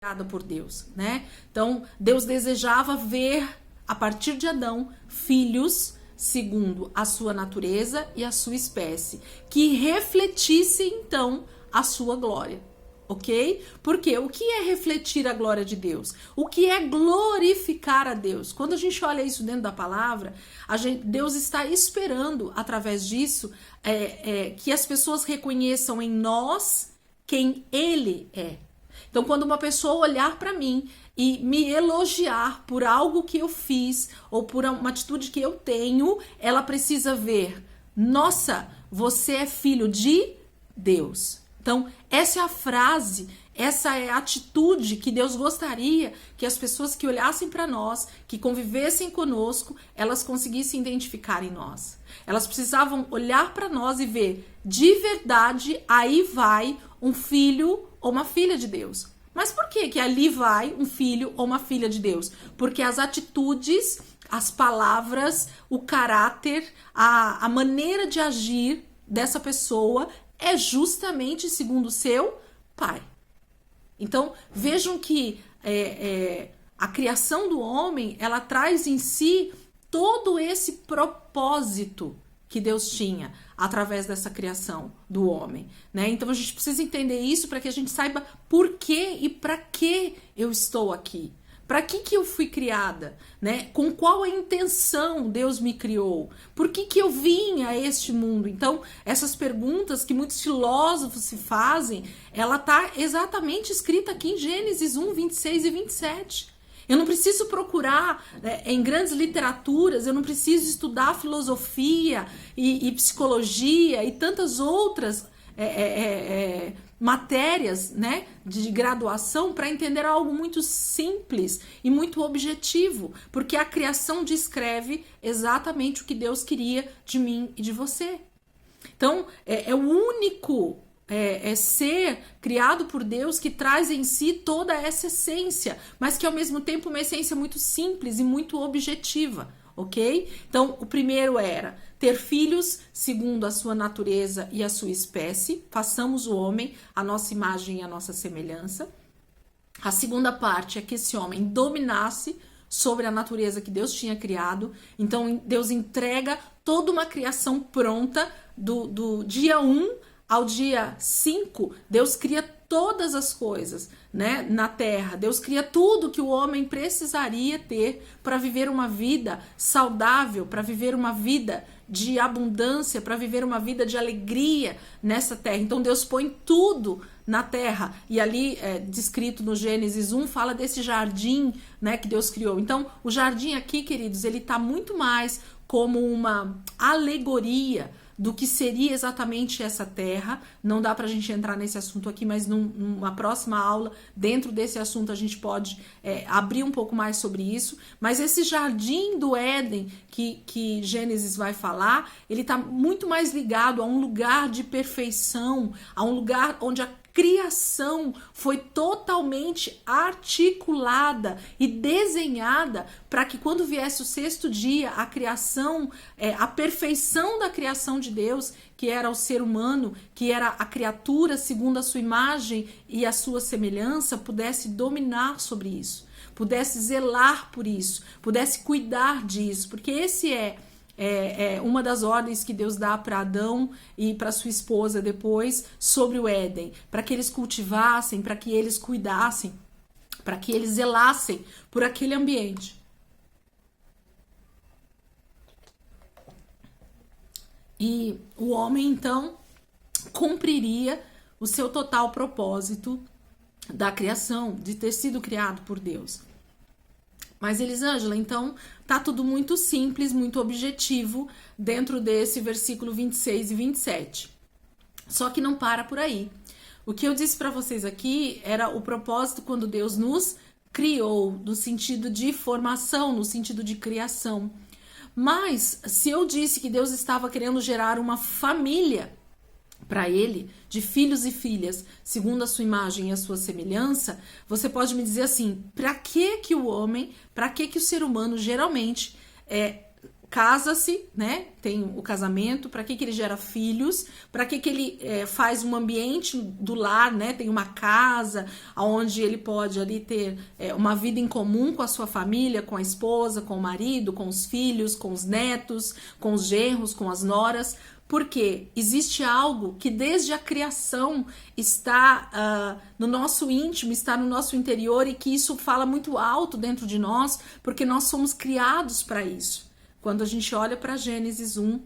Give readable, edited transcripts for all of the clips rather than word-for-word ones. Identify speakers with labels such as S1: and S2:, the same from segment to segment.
S1: criada por Deus, né? Então, Deus desejava ver, a partir de Adão, filhos segundo a sua natureza e a sua espécie, que refletissem, então, a sua glória, ok? Porque o que é refletir a glória de Deus? O que é glorificar a Deus? Quando a gente olha isso dentro da palavra, Deus está esperando, através disso, que as pessoas reconheçam em nós quem Ele é. Então, quando uma pessoa olhar para mim e me elogiar por algo que eu fiz ou por uma atitude que eu tenho, ela precisa ver: nossa, você é filho de Deus. Então, essa é a frase, essa é a atitude que Deus gostaria que as pessoas que olhassem para nós, que convivessem conosco, elas conseguissem identificar em nós. Elas precisavam olhar para nós e ver, de verdade, aí vai um filho ou uma filha de Deus. Mas por que ali vai um filho ou uma filha de Deus? Porque as atitudes, as palavras, o caráter, a maneira de agir dessa pessoa é justamente segundo o seu pai. Então, vejam que a criação do homem, ela traz em si todo esse propósito que Deus tinha através dessa criação do homem, né? Então a gente precisa entender isso para que a gente saiba por que e para que eu estou aqui. Para que eu fui criada, né? Com qual a intenção Deus me criou? Por que eu vim a este mundo? Então, essas perguntas que muitos filósofos se fazem, ela está exatamente escrita aqui em Gênesis 1, 26 e 27. Eu não preciso procurar em grandes literaturas, eu não preciso estudar filosofia e psicologia e tantas outras matérias, né, de graduação para entender algo muito simples e muito objetivo, porque a criação descreve exatamente o que Deus queria de mim e de você. Então, é o único ser criado por Deus que traz em si toda essa essência, mas que ao mesmo tempo uma essência muito simples e muito objetiva, ok? Então, o primeiro era ter filhos segundo a sua natureza e a sua espécie, façamos o homem a nossa imagem e a nossa semelhança. A segunda parte é que esse homem dominasse sobre a natureza que Deus tinha criado. Então, Deus entrega toda uma criação pronta do dia 1 ao dia 5, Deus cria todas as coisas, né, na terra. Deus cria tudo que o homem precisaria ter para viver uma vida saudável, para viver uma vida de abundância, para viver uma vida de alegria nessa terra. Então Deus põe tudo na terra. E ali, descrito no Gênesis 1, fala desse jardim, né, que Deus criou. Então o jardim aqui, queridos, ele está muito mais como uma alegoria do que seria exatamente essa terra. Não dá pra gente entrar nesse assunto aqui, mas numa próxima aula, dentro desse assunto, a gente pode abrir um pouco mais sobre isso. Mas esse jardim do Éden que Gênesis vai falar, ele tá muito mais ligado a um lugar de perfeição, a um lugar onde a criação foi totalmente articulada e desenhada para que quando viesse o sexto dia, a criação, a perfeição da criação de Deus, que era o ser humano, que era a criatura segundo a sua imagem e a sua semelhança, pudesse dominar sobre isso, pudesse zelar por isso, pudesse cuidar disso, porque esse é uma das ordens que Deus dá para Adão e para sua esposa depois sobre o Éden, para que eles cultivassem, para que eles cuidassem, para que eles zelassem por aquele ambiente. E o homem, então, cumpriria o seu total propósito da criação, de ter sido criado por Deus. Mas, Elisângela, então, tá tudo muito simples, muito objetivo dentro desse versículo 26 e 27. Só que não para por aí. O que eu disse para vocês aqui era o propósito quando Deus nos criou, no sentido de formação, no sentido de criação. Mas, se eu disse que Deus estava querendo gerar uma família para ele, de filhos e filhas, segundo a sua imagem e a sua semelhança, você pode me dizer assim, para que o homem, para que o ser humano geralmente casa-se, né? Tem o casamento. Para que ele gera filhos? Para que ele faz um ambiente do lar, né? Tem uma casa onde ele pode ali ter uma vida em comum com a sua família, com a esposa, com o marido, com os filhos, com os netos, com os genros, com as noras. Porque existe algo que desde a criação está no nosso íntimo, está no nosso interior, e que isso fala muito alto dentro de nós, porque nós somos criados para isso. Quando a gente olha para Gênesis 1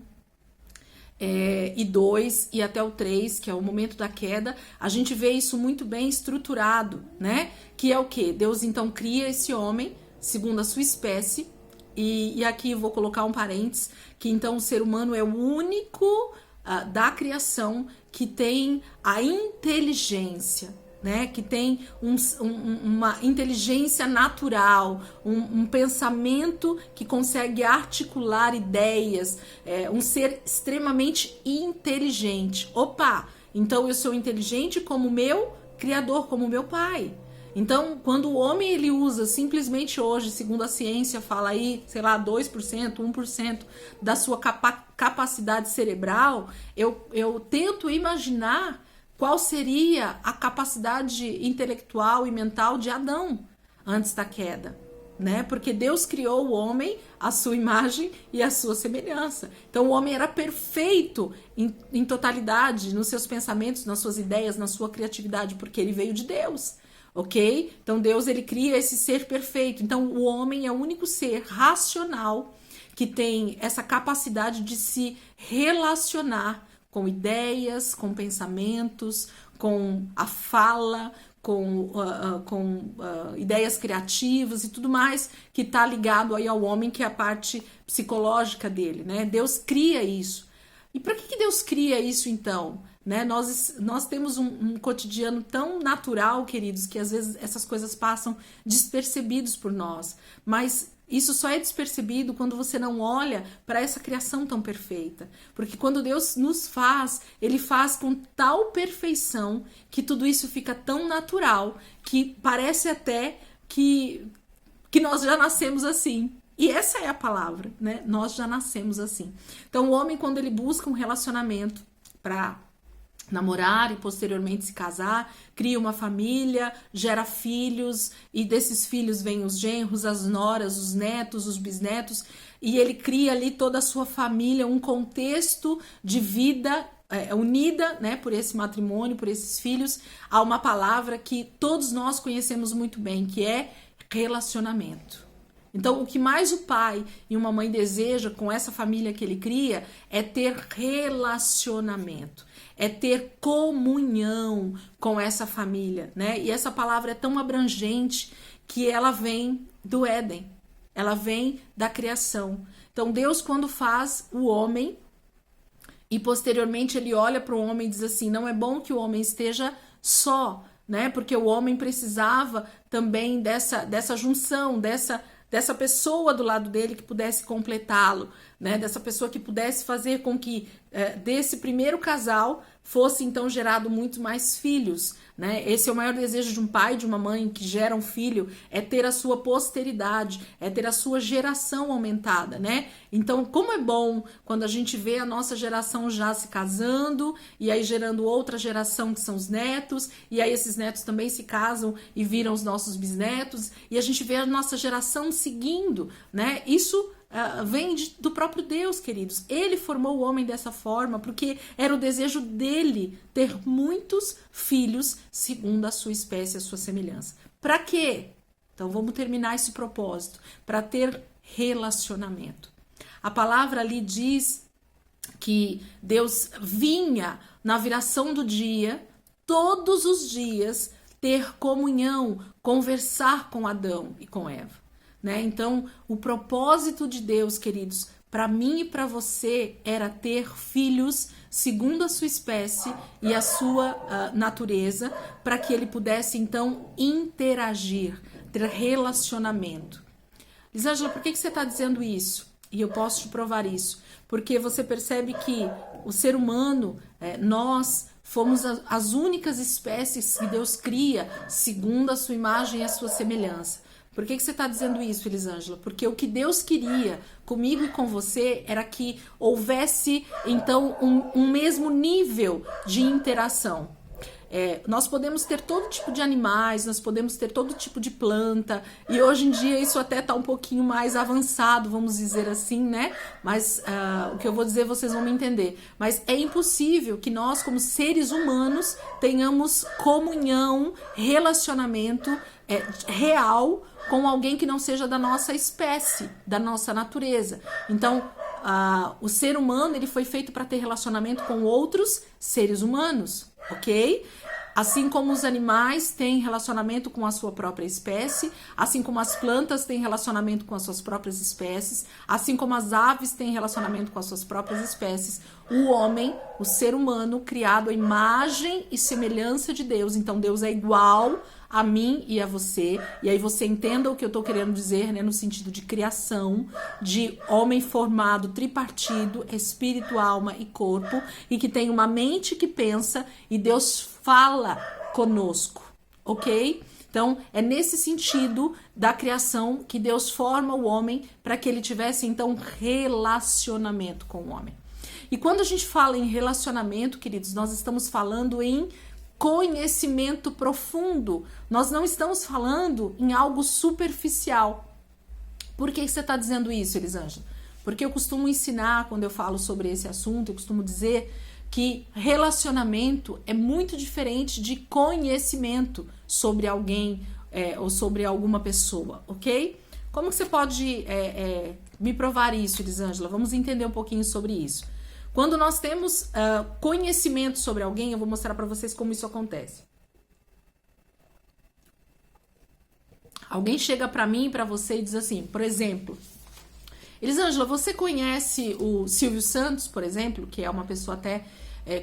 S1: e 2 e até o 3, que é o momento da queda, a gente vê isso muito bem estruturado, né? Que é o quê? Deus então cria esse homem segundo a sua espécie. E aqui eu vou colocar um parênteses, que então o ser humano é o único da criação que tem a inteligência, né? Que tem uma inteligência natural, um pensamento que consegue articular ideias, um ser extremamente inteligente. Opa! Então eu sou inteligente como meu Criador, como meu Pai. Então, quando o homem ele usa simplesmente hoje, segundo a ciência, fala aí, sei lá, 2%, 1% da sua capacidade cerebral, eu tento imaginar qual seria a capacidade intelectual e mental de Adão antes da queda, né? Porque Deus criou o homem à sua imagem e à sua semelhança. Então, o homem era perfeito em totalidade nos seus pensamentos, nas suas ideias, na sua criatividade, porque ele veio de Deus. Ok? Então Deus ele cria esse ser perfeito. Então o homem é o único ser racional que tem essa capacidade de se relacionar com ideias, com pensamentos, com a fala, com ideias criativas e tudo mais que está ligado aí ao homem, que é a parte psicológica dele, né? Deus cria isso. E para que Deus cria isso então? Né? Nós temos um cotidiano tão natural, queridos, que às vezes essas coisas passam despercebidos por nós. Mas isso só é despercebido quando você não olha para essa criação tão perfeita. Porque quando Deus nos faz, Ele faz com tal perfeição que tudo isso fica tão natural que parece até que nós já nascemos assim. E essa é a palavra, né? Nós já nascemos assim. Então o homem, quando ele busca um relacionamento para namorar e posteriormente se casar, cria uma família, gera filhos, e desses filhos vêm os genros, as noras, os netos, os bisnetos, e ele cria ali toda a sua família, um contexto de vida unida, né, por esse matrimônio, por esses filhos, a uma palavra que todos nós conhecemos muito bem, que é relacionamento. Então, o que mais o pai e uma mãe desejam com essa família que ele cria é ter relacionamento, é ter comunhão com essa família, né? E essa palavra é tão abrangente que ela vem do Éden, ela vem da criação. Então, Deus, quando faz o homem, e posteriormente ele olha para o homem e diz assim, não é bom que o homem esteja só, né? Porque o homem precisava também dessa junção, dessa pessoa do lado dele que pudesse completá-lo, né? Dessa pessoa que pudesse fazer com que desse primeiro casal fosse então gerado muito mais filhos, né? Esse é o maior desejo de um pai, de uma mãe que gera um filho, é ter a sua posteridade, é ter a sua geração aumentada, né? Então, como é bom quando a gente vê a nossa geração já se casando e aí gerando outra geração que são os netos, e aí esses netos também se casam e viram os nossos bisnetos, e a gente vê a nossa geração seguindo, né? Isso vem do próprio Deus, queridos. Ele formou o homem dessa forma porque era o desejo dele ter muitos filhos segundo a sua espécie, a sua semelhança. Para quê? Então vamos terminar esse propósito. Para ter relacionamento. A palavra ali diz que Deus vinha na viração do dia, todos os dias, ter comunhão, conversar com Adão e com Eva. Né? Então, o propósito de Deus, queridos, para mim e para você, era ter filhos segundo a sua espécie e a sua natureza, para que ele pudesse, então, interagir, ter relacionamento. Elisângela, por que você está dizendo isso? E eu posso te provar isso. Porque você percebe que o ser humano, nós fomos as únicas espécies que Deus cria segundo a sua imagem e a sua semelhança. Por que você está dizendo isso, Elisângela? Porque o que Deus queria comigo e com você era que houvesse, então, um mesmo nível de interação. Nós podemos ter todo tipo de animais, nós podemos ter todo tipo de planta, e hoje em dia isso até está um pouquinho mais avançado, vamos dizer assim, né? Mas o que eu vou dizer vocês vão me entender. Mas é impossível que nós, como seres humanos, tenhamos comunhão, relacionamento real com alguém que não seja da nossa espécie, da nossa natureza. Então, o ser humano ele foi feito para ter relacionamento com outros seres humanos, ok? Assim como os animais têm relacionamento com a sua própria espécie, assim como as plantas têm relacionamento com as suas próprias espécies, assim como as aves têm relacionamento com as suas próprias espécies, o homem, o ser humano, criado à imagem e semelhança de Deus. Então Deus é igual a mim e a você, e aí você entenda o que eu tô querendo dizer, né, no sentido de criação, de homem formado tripartido, espírito, alma e corpo, e que tem uma mente que pensa, e Deus fala conosco, ok? Então, é nesse sentido da criação que Deus forma o homem para que ele tivesse, então, relacionamento com o homem. E quando a gente fala em relacionamento, queridos, nós estamos falando em conhecimento profundo. Nós não estamos falando em algo superficial. Por que você está dizendo isso, Elisângela? Porque eu costumo ensinar, quando eu falo sobre esse assunto, eu costumo dizer que relacionamento é muito diferente de conhecimento sobre alguém ou sobre alguma pessoa, ok? Como que você pode me provar isso, Elisângela? Vamos entender um pouquinho sobre isso. Quando nós temos conhecimento sobre alguém, eu vou mostrar para vocês como isso acontece. Alguém chega para mim e para você e diz assim, por exemplo, Elisângela, você conhece o Silvio Santos, por exemplo, que é uma pessoa até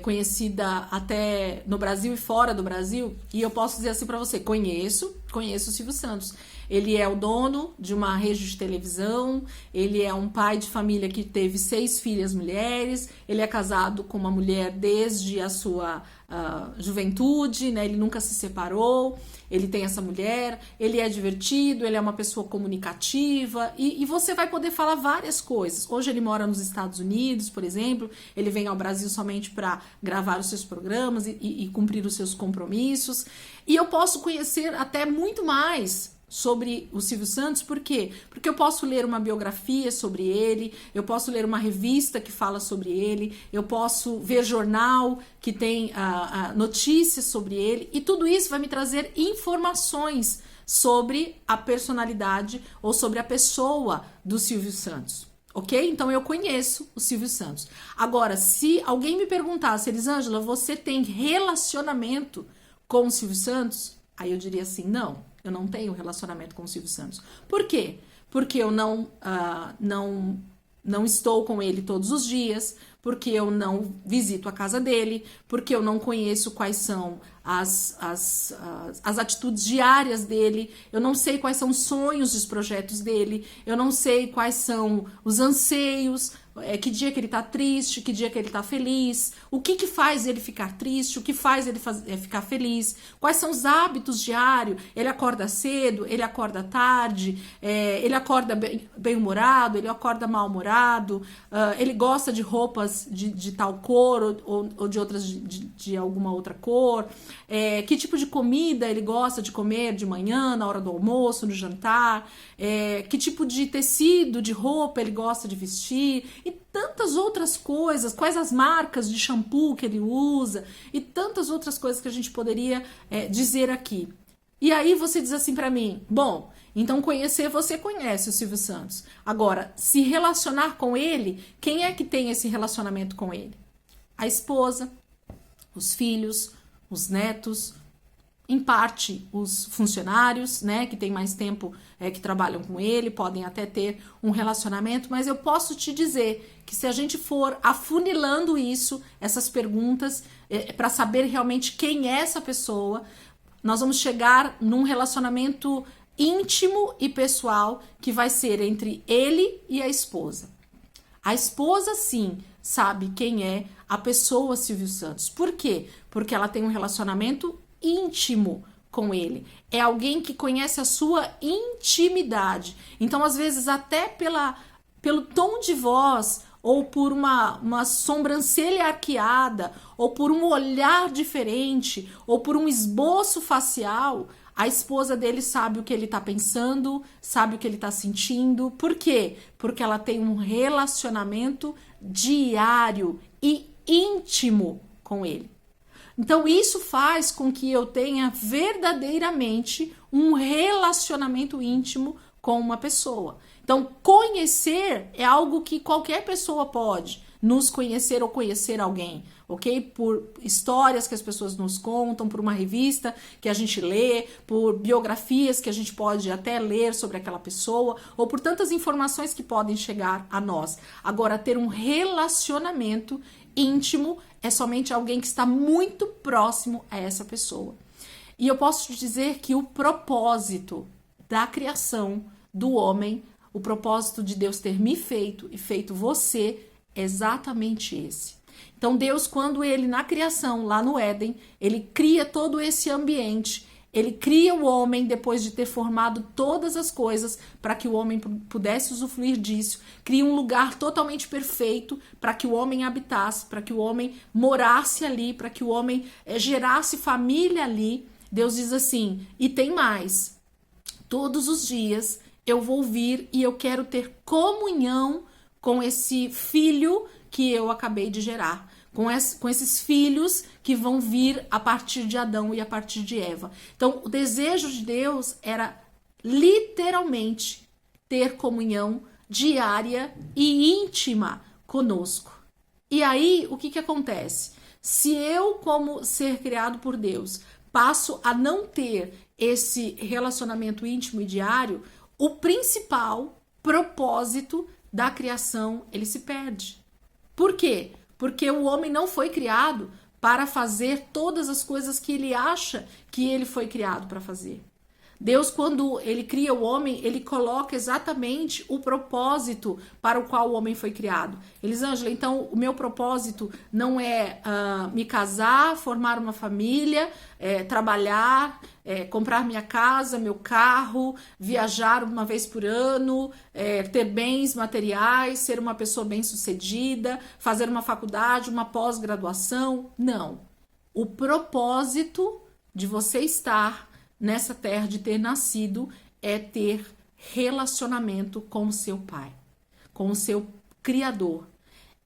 S1: conhecida até no Brasil e fora do Brasil? E eu posso dizer assim para você, conheço o Silvio Santos. Ele é o dono de uma rede de televisão, ele é um pai de família que teve 6 filhas mulheres, ele é casado com uma mulher desde a sua juventude, né? Ele nunca se separou, ele tem essa mulher, ele é divertido, ele é uma pessoa comunicativa e você vai poder falar várias coisas. Hoje ele mora nos Estados Unidos, por exemplo, ele vem ao Brasil somente para gravar os seus programas e cumprir os seus compromissos. E eu posso conhecer até muito mais sobre o Silvio Santos, por quê? Porque eu posso ler uma biografia sobre ele, eu posso ler uma revista que fala sobre ele, eu posso ver jornal que tem notícias sobre ele, e tudo isso vai me trazer informações sobre a personalidade ou sobre a pessoa do Silvio Santos. Ok? Então eu conheço o Silvio Santos. Agora, se alguém me perguntasse, Elisângela, você tem relacionamento com o Silvio Santos? Aí eu diria assim, não, eu não tenho relacionamento com o Silvio Santos. Por quê? Porque eu não estou com ele todos os dias, porque eu não visito a casa dele, porque eu não conheço quais são as atitudes diárias dele, eu não sei quais são os sonhos, os projetos dele, eu não sei quais são os anseios, que dia que ele tá triste, que dia que ele tá feliz, o que faz ele ficar triste, o que faz ele ficar feliz, quais são os hábitos diários, ele acorda cedo, ele acorda tarde, ele acorda bem-humorado, ele acorda mal-humorado, ele gosta de roupas de tal cor ou de outras de alguma outra cor, que tipo de comida ele gosta de comer de manhã, na hora do almoço, no jantar, que tipo de tecido, de roupa ele gosta de vestir, e tantas outras coisas, quais as marcas de shampoo que ele usa, e tantas outras coisas que a gente poderia dizer aqui. E aí você diz assim para mim, bom, então conhecer, você conhece o Silvio Santos. Agora, se relacionar com ele, quem é que tem esse relacionamento com ele? A esposa, os filhos, os netos, em parte os funcionários, né, que tem mais tempo que trabalham com ele, podem até ter um relacionamento, mas eu posso te dizer que se a gente for afunilando isso, essas perguntas, para saber realmente quem é essa pessoa, nós vamos chegar num relacionamento íntimo e pessoal que vai ser entre ele e a esposa. A esposa, sim, sabe quem é a pessoa Silvio Santos. Por quê? Porque ela tem um relacionamento íntimo com ele. É alguém que conhece a sua intimidade. Então, às vezes, até pelo tom de voz, ou por uma sobrancelha arqueada, ou por um olhar diferente, ou por um esboço facial, a esposa dele sabe o que ele tá pensando, sabe o que ele tá sentindo. Por quê? Porque ela tem um relacionamento diário e íntimo com ele. Então, isso faz com que eu tenha verdadeiramente um relacionamento íntimo com uma pessoa. Então, conhecer é algo que qualquer pessoa pode, nos conhecer ou conhecer alguém, ok? Por histórias que as pessoas nos contam, por uma revista que a gente lê, por biografias que a gente pode até ler sobre aquela pessoa, ou por tantas informações que podem chegar a nós. Agora, ter um relacionamento íntimo é somente alguém que está muito próximo a essa pessoa. E eu posso te dizer que o propósito da criação do homem, o propósito de Deus ter me feito e feito você, é exatamente esse. Então Deus, quando ele na criação, lá no Éden, ele cria todo esse ambiente, ele cria o homem depois de ter formado todas as coisas para que o homem pudesse usufruir disso, cria um lugar totalmente perfeito para que o homem habitasse, para que o homem morasse ali, para que o homem gerasse família ali. Deus diz assim, e tem mais, todos os dias eu vou vir e eu quero ter comunhão com esse filho que eu acabei de gerar, com esses filhos que vão vir a partir de Adão e a partir de Eva. Então, o desejo de Deus era literalmente ter comunhão diária e íntima conosco. E aí, o que acontece? Se eu, como ser criado por Deus, passo a não ter esse relacionamento íntimo e diário, o principal propósito da criação, ele se perde. Por quê? Porque o homem não foi criado para fazer todas as coisas que ele acha que ele foi criado para fazer. Deus, quando ele cria o homem, ele coloca exatamente o propósito para o qual o homem foi criado. Elisângela, então o meu propósito não é me casar, formar uma família, trabalhar, comprar minha casa, meu carro, viajar uma vez por ano, ter bens materiais, ser uma pessoa bem-sucedida, fazer uma faculdade, uma pós-graduação. Não. O propósito de você estar nessa terra, de ter nascido, é ter relacionamento com o seu pai, com o seu criador.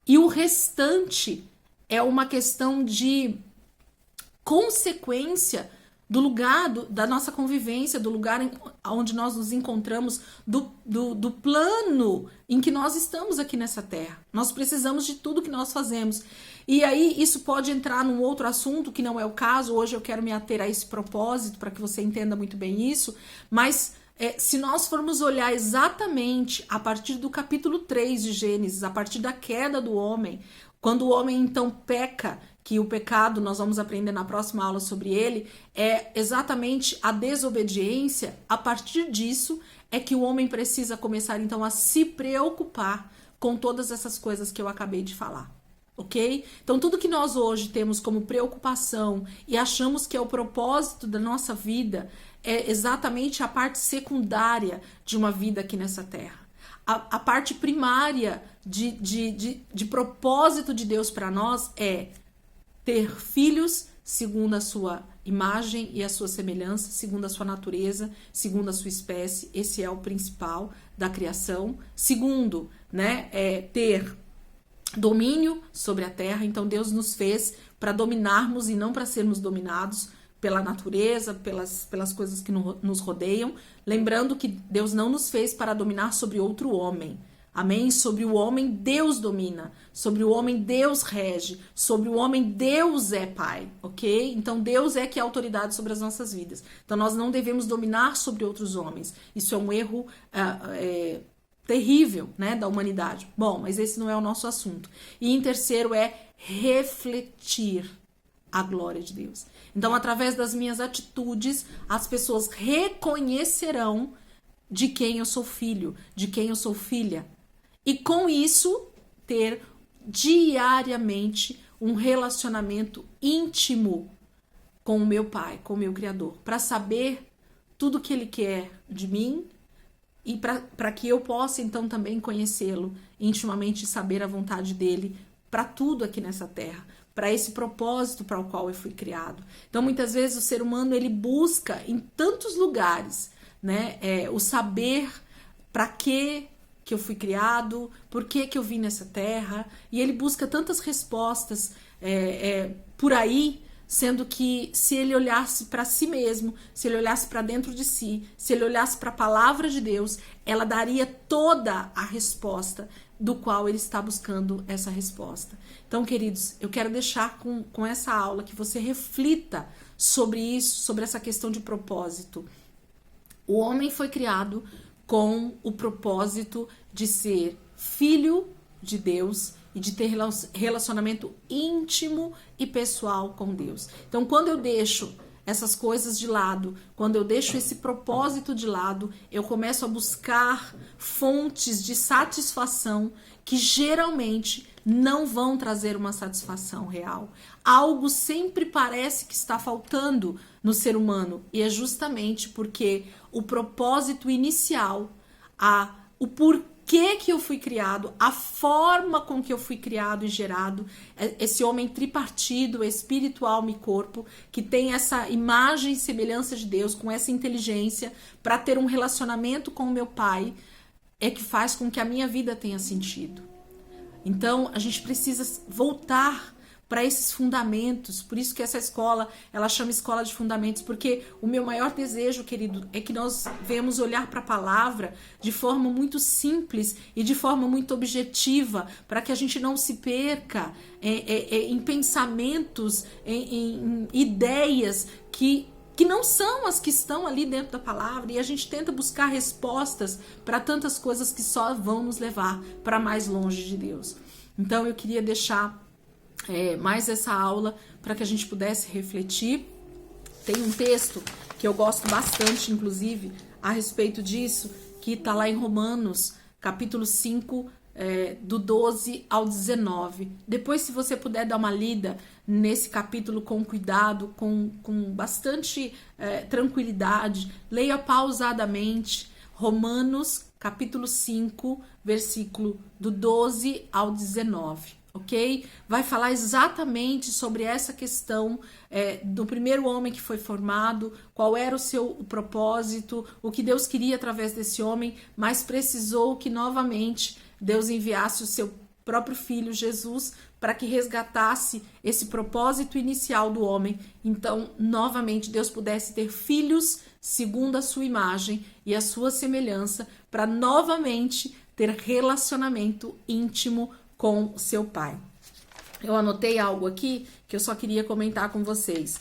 S1: E o restante é uma questão de consequência do lugar da nossa convivência, do lugar onde nós nos encontramos, do plano em que nós estamos aqui nessa terra. Nós precisamos de tudo que nós fazemos. E aí isso pode entrar num outro assunto que não é o caso. Hoje eu quero me ater a esse propósito para que você entenda muito bem isso. Mas se nós formos olhar exatamente a partir do capítulo 3 de Gênesis, a partir da queda do homem, quando o homem então peca, que o pecado, nós vamos aprender na próxima aula sobre ele, é exatamente a desobediência. A partir disso é que o homem precisa começar então a se preocupar com todas essas coisas que eu acabei de falar. Ok? Então tudo que nós hoje temos como preocupação e achamos que é o propósito da nossa vida é exatamente a parte secundária de uma vida aqui nessa terra. A parte primária de propósito de Deus para nós é ter filhos segundo a sua imagem e a sua semelhança, segundo a sua natureza, segundo a sua espécie. Esse é o principal da criação. Segundo, ter domínio sobre a terra. Então Deus nos fez para dominarmos e não para sermos dominados pela natureza, pelas coisas que nos rodeiam. Lembrando que Deus não nos fez para dominar sobre outro homem. Amém? Sobre o homem, Deus domina. Sobre o homem, Deus rege. Sobre o homem, Deus é pai. Ok? Então, Deus é que é autoridade sobre as nossas vidas. Então, nós não devemos dominar sobre outros homens. Isso é um erro terrível, da humanidade. Bom, mas esse não é o nosso assunto. E em terceiro é refletir a glória de Deus. Então, através das minhas atitudes, as pessoas reconhecerão de quem eu sou filho, de quem eu sou filha. E com isso, ter diariamente um relacionamento íntimo com o meu Pai, com o meu Criador, para saber tudo que Ele quer de mim e para que eu possa então também conhecê-lo intimamente e saber a vontade dele para tudo aqui nessa terra, para esse propósito para o qual eu fui criado. Então muitas vezes o ser humano ele busca em tantos lugares, né, o saber para que eu fui criado, por que eu vim nessa terra, e ele busca tantas respostas por aí, sendo que se ele olhasse para si mesmo, se ele olhasse para dentro de si, se ele olhasse para a palavra de Deus, ela daria toda a resposta do qual ele está buscando essa resposta. Então, queridos, eu quero deixar com essa aula que você reflita sobre isso, sobre essa questão de propósito. O homem foi criado com o propósito de ser filho de Deus e de ter relacionamento íntimo e pessoal com Deus. Então, quando eu deixo essas coisas de lado, quando eu deixo esse propósito de lado, eu começo a buscar fontes de satisfação que geralmente não vão trazer uma satisfação real. Algo sempre parece que está faltando no ser humano, e é justamente porque o propósito inicial, o porquê que eu fui criado, a forma com que eu fui criado e gerado, esse homem tripartido, espírito, alma e corpo, que tem essa imagem e semelhança de Deus, com essa inteligência, para ter um relacionamento com o meu Pai, é que faz com que a minha vida tenha sentido. Então, a gente precisa voltar para esses fundamentos. Por isso que essa escola, ela chama Escola de Fundamentos, porque o meu maior desejo, querido, é que nós venhamos olhar para a palavra de forma muito simples e de forma muito objetiva, para que a gente não se perca em pensamentos, em ideias que não são as que estão ali dentro da palavra, e a gente tenta buscar respostas para tantas coisas que só vão nos levar para mais longe de Deus. Então eu queria deixar mais essa aula para que a gente pudesse refletir. Tem um texto que eu gosto bastante, inclusive, a respeito disso, que está lá em Romanos, capítulo 5, do 12 ao 19. Depois, se você puder dar uma lida nesse capítulo com cuidado, com bastante tranquilidade, leia pausadamente. Romanos, capítulo 5, versículo do 12 ao 19. Ok? Vai falar exatamente sobre essa questão do primeiro homem que foi formado, qual era o seu propósito, o que Deus queria através desse homem, mas precisou que novamente Deus enviasse o seu próprio filho Jesus para que resgatasse esse propósito inicial do homem. Então, novamente, Deus pudesse ter filhos segundo a sua imagem e a sua semelhança, para novamente ter relacionamento íntimo com seu Pai. Eu anotei algo aqui que eu só queria comentar com vocês.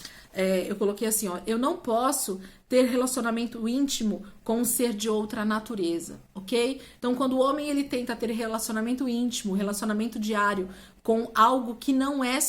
S1: Eu coloquei assim, ó, eu não posso ter relacionamento íntimo com um ser de outra natureza, ok? Então, quando o homem ele tenta ter relacionamento íntimo, relacionamento diário com algo que não é